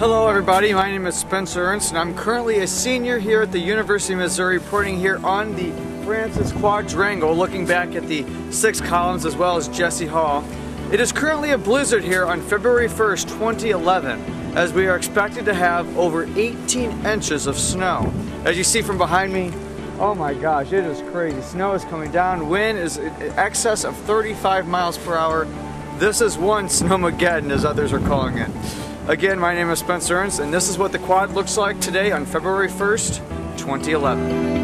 Hello everybody, my name is Spencer Ernst and I'm currently a senior here at the University of Missouri, reporting here on the Francis Quadrangle, looking back at the 6 columns as well as Jesse Hall. It is currently a blizzard here on February 1st, 2011, as we are expected to have over 18 inches of snow. As you see from behind me, oh my gosh, it is crazy. Snow is coming down, wind is in excess of 35 miles per hour. This is one Snowmegeddon, as others are calling it. Again, my name is Spencer Ernst, and this is what the quad looks like today on February 1st, 2011.